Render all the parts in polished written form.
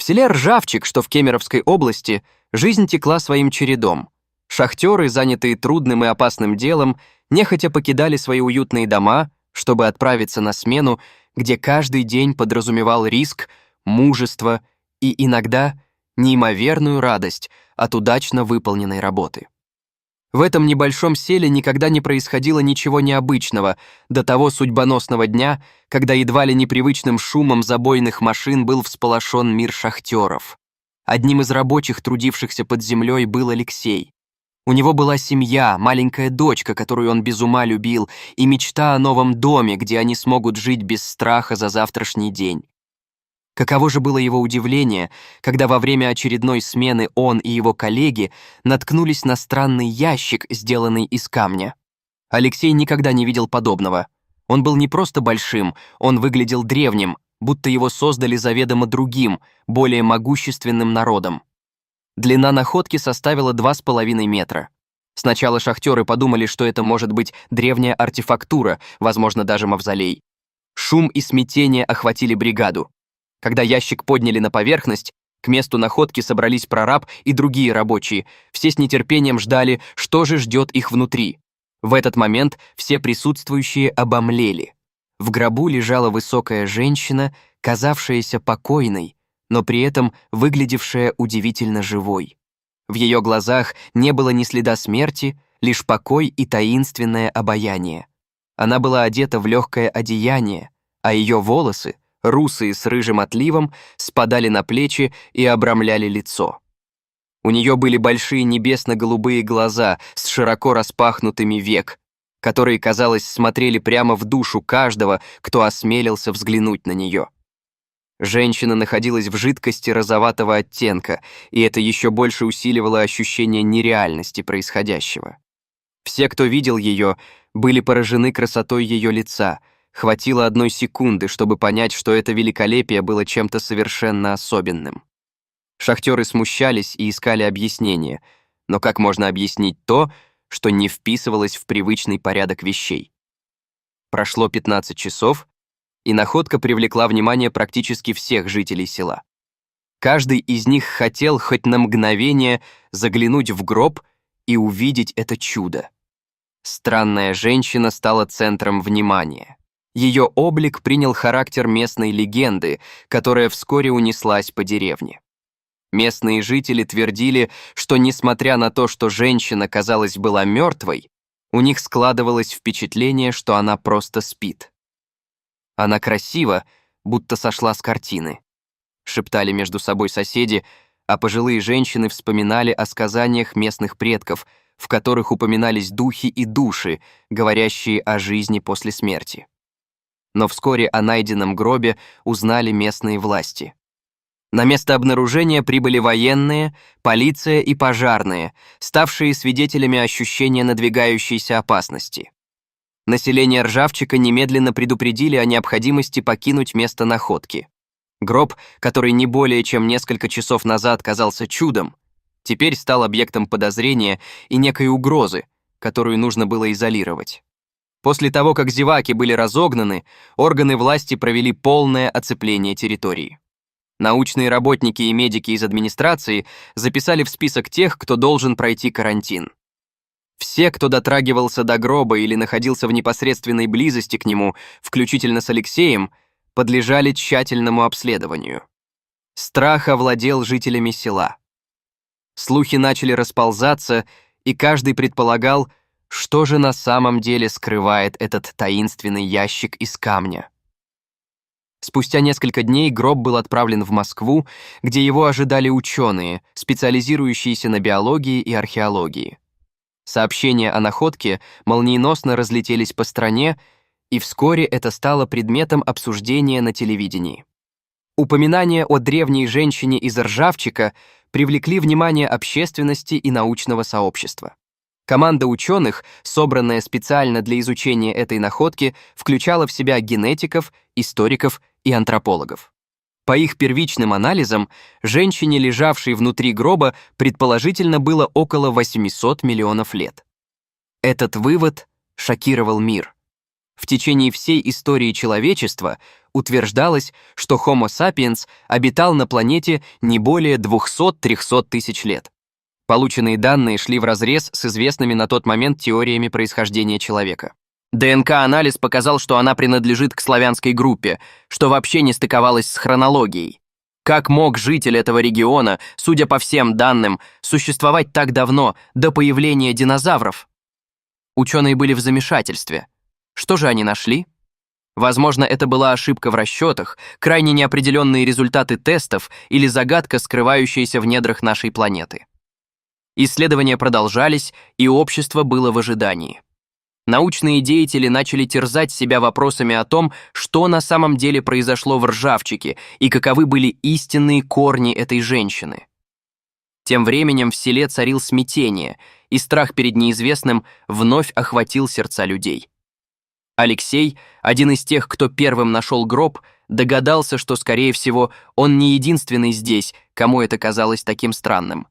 селе Ржавчик, что в Кемеровской области, жизнь текла своим чередом. Шахтеры, занятые трудным и опасным делом, нехотя покидали свои уютные дома, чтобы отправиться на смену, где каждый день подразумевал риск, мужество и иногда неимоверную радость от удачно выполненной работы. В этом небольшом селе никогда не происходило ничего необычного до того судьбоносного дня, когда едва ли непривычным шумом забойных машин был всполошен мир шахтеров. Одним из рабочих, трудившихся под землей, был Алексей. У него была семья, маленькая дочка, которую он без ума любил, и мечта о новом доме, где они смогут жить без страха за завтрашний день. Каково же было его удивление, когда во время очередной смены он и его коллеги наткнулись на странный ящик, сделанный из камня. Алексей никогда не видел подобного. Он был не просто большим, он выглядел древним, будто его создали заведомо другим, более могущественным народом. Длина находки составила 2,5 метра. Сначала шахтеры подумали, что это может быть древняя артефактура, возможно, даже мавзолей. Шум и смятение охватили бригаду. Когда ящик подняли на поверхность, к месту находки собрались прораб и другие рабочие. Все с нетерпением ждали, что же ждет их внутри. В этот момент все присутствующие обомлели. В гробу лежала высокая женщина, казавшаяся покойной, но при этом выглядевшая удивительно живой. В ее глазах не было ни следа смерти, лишь покой и таинственное обаяние. Она была одета в легкое одеяние, а ее волосы, русые с рыжим отливом, спадали на плечи и обрамляли лицо. У нее были большие небесно-голубые глаза с широко распахнутыми век, которые, казалось, смотрели прямо в душу каждого, кто осмелился взглянуть на нее. Женщина находилась в жидкости розоватого оттенка, и это еще больше усиливало ощущение нереальности происходящего. Все, кто видел ее, были поражены красотой ее лица. Хватило 1 секунды, чтобы понять, что это великолепие было чем-то совершенно особенным. Шахтеры смущались и искали объяснения, но как можно объяснить то, что не вписывалось в привычный порядок вещей? Прошло 15 часов, и находка привлекла внимание практически всех жителей села. Каждый из них хотел хоть на мгновение заглянуть в гроб и увидеть это чудо. Странная женщина стала центром внимания. Ее облик принял характер местной легенды, которая вскоре унеслась по деревне. Местные жители твердили, что несмотря на то, что женщина, казалось, была мертвой, у них складывалось впечатление, что она просто спит. «Она красива, будто сошла с картины», — шептали между собой соседи, а пожилые женщины вспоминали о сказаниях местных предков, в которых упоминались духи и души, говорящие о жизни после смерти. Но вскоре о найденном гробе узнали местные власти. На место обнаружения прибыли военные, полиция и пожарные, ставшие свидетелями ощущения надвигающейся опасности. Население Ржавчика немедленно предупредили о необходимости покинуть место находки. Гроб, который не более чем несколько часов назад казался чудом, теперь стал объектом подозрения и некой угрозы, которую нужно было изолировать. После того, как зеваки были разогнаны, органы власти провели полное оцепление территории. Научные работники и медики из администрации записали в список тех, кто должен пройти карантин. Все, кто дотрагивался до гроба или находился в непосредственной близости к нему, включительно с Алексеем, подлежали тщательному обследованию. Страх овладел жителями села. Слухи начали расползаться, и каждый предполагал, что же на самом деле скрывает этот таинственный ящик из камня. Спустя несколько дней гроб был отправлен в Москву, где его ожидали ученые, специализирующиеся на биологии и археологии. Сообщения о находке молниеносно разлетелись по стране, и вскоре это стало предметом обсуждения на телевидении. Упоминания о древней женщине из Ржавчика привлекли внимание общественности и научного сообщества. Команда ученых, собранная специально для изучения этой находки, включала в себя генетиков, историков и антропологов. По их первичным анализам, женщине, лежавшей внутри гроба, предположительно было около 800 миллионов лет. Этот вывод шокировал мир. В течение всей истории человечества утверждалось, что Homo sapiens обитал на планете не более 200-300 тысяч лет. Полученные данные шли вразрез с известными на тот момент теориями происхождения человека. ДНК-анализ показал, что она принадлежит к славянской группе, что вообще не стыковалось с хронологией. Как мог житель этого региона, судя по всем данным, существовать так давно, до появления динозавров? Ученые были в замешательстве. Что же они нашли? Возможно, это была ошибка в расчетах, крайне неопределенные результаты тестов или загадка, скрывающаяся в недрах нашей планеты. Исследования продолжались, и общество было в ожидании. Научные деятели начали терзать себя вопросами о том, что на самом деле произошло в Ржавчике и каковы были истинные корни этой женщины. Тем временем в селе царил смятение, и страх перед неизвестным вновь охватил сердца людей. Алексей, один из тех, кто первым нашел гроб, догадался, что, скорее всего, он не единственный здесь, кому это казалось таким странным.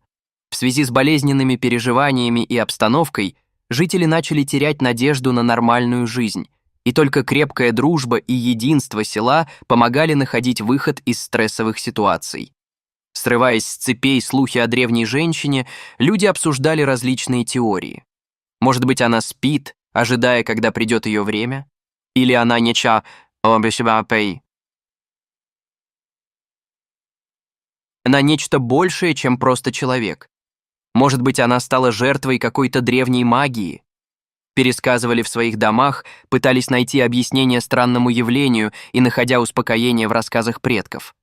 В связи с болезненными переживаниями и обстановкой жители начали терять надежду на нормальную жизнь, и только крепкая дружба и единство села помогали находить выход из стрессовых ситуаций. Срываясь с цепей слухи о древней женщине, люди обсуждали различные теории. Может быть, она спит, ожидая, когда придет ее время? Или она неча обещапей? Она нечто большее, чем просто человек. Может быть, она стала жертвой какой-то древней магии? Пересказывали в своих домах, пытались найти объяснение странному явлению и находя успокоение в рассказах предков.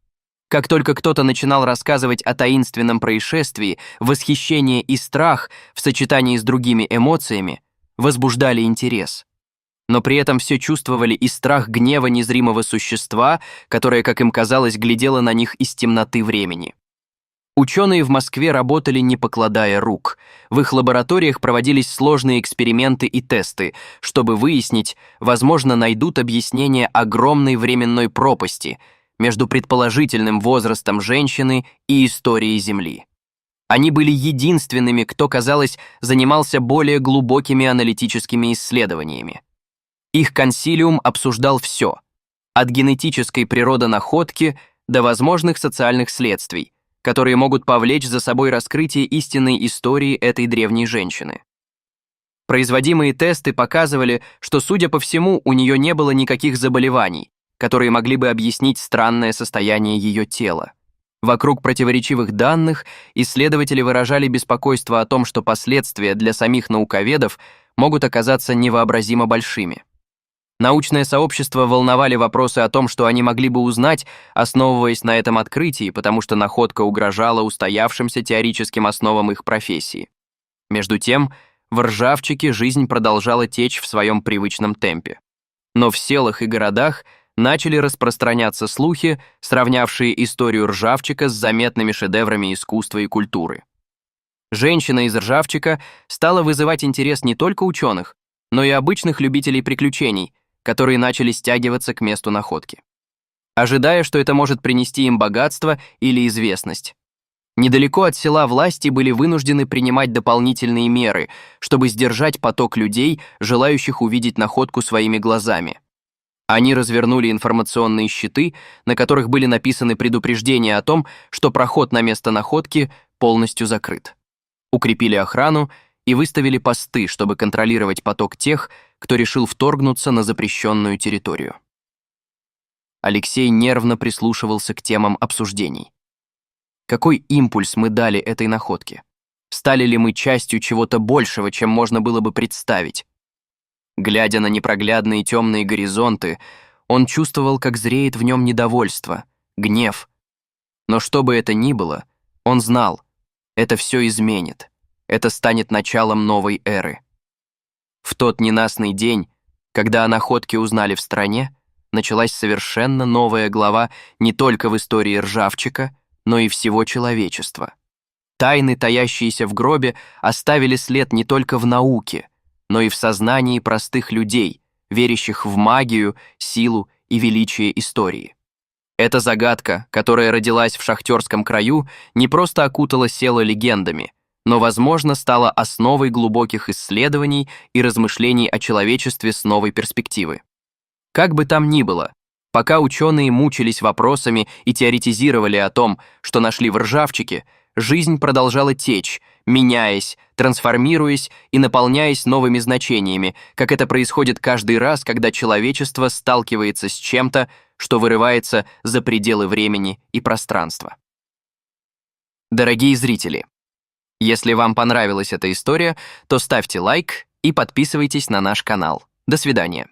Как только кто-то начинал рассказывать о таинственном происшествии, восхищение и страх в сочетании с другими эмоциями возбуждали интерес. Но при этом все чувствовали и страх гнева незримого существа, которое, как им казалось, глядело на них из темноты времени. Ученые в Москве работали, не покладая рук. В их лабораториях проводились сложные эксперименты и тесты, чтобы выяснить, возможно, найдут объяснение огромной временной пропасти между предположительным возрастом женщины и историей Земли. Они были единственными, кто, казалось, занимался более глубокими аналитическими исследованиями. Их консилиум обсуждал все, от генетической природы находки до возможных социальных следствий, которые могут повлечь за собой раскрытие истинной истории этой древней женщины. Производимые тесты показывали, что, судя по всему, у нее не было никаких заболеваний, которые могли бы объяснить странное состояние ее тела. Вокруг противоречивых данных исследователи выражали беспокойство о том, что последствия для самих науковедов могут оказаться невообразимо большими. Научное сообщество волновали вопросы о том, что они могли бы узнать, основываясь на этом открытии, потому что находка угрожала устоявшимся теоретическим основам их профессии. Между тем, в Ржавчике жизнь продолжала течь в своем привычном темпе. Но в селах и городах начали распространяться слухи, сравнявшие историю Ржавчика с заметными шедеврами искусства и культуры. Женщина из Ржавчика стала вызывать интерес не только ученых, но и обычных любителей приключений, которые начали стягиваться к месту находки, ожидая, что это может принести им богатство или известность. Недалеко от села власти были вынуждены принимать дополнительные меры, чтобы сдержать поток людей, желающих увидеть находку своими глазами. Они развернули информационные щиты, на которых были написаны предупреждения о том, что проход на место находки полностью закрыт. Укрепили охрану и выставили посты, чтобы контролировать поток тех, кто решил вторгнуться на запрещенную территорию. Алексей нервно прислушивался к темам обсуждений. Какой импульс мы дали этой находке? Стали ли мы частью чего-то большего, чем можно было бы представить? Глядя на непроглядные темные горизонты, он чувствовал, как зреет в нем недовольство, гнев. Но что бы это ни было, он знал, это все изменит, это станет началом новой эры. В тот ненастный день, когда о находке узнали в стране, началась совершенно новая глава не только в истории Ржавчика, но и всего человечества. Тайны, таящиеся в гробе, оставили след не только в науке, но и в сознании простых людей, верящих в магию, силу и величие истории. Эта загадка, которая родилась в шахтерском краю, не просто окутала село легендами, но, возможно, стала основой глубоких исследований и размышлений о человечестве с новой перспективы. Как бы там ни было, Пока ученые мучились вопросами и теоретизировали о том, что нашли в ржавчике, жизнь продолжала течь, меняясь, трансформируясь и наполняясь новыми значениями, как это происходит каждый раз, когда человечество сталкивается с чем-то, что вырывается за пределы времени и пространства. Дорогие зрители, если вам понравилась эта история, то ставьте лайк и подписывайтесь на наш канал. До свидания.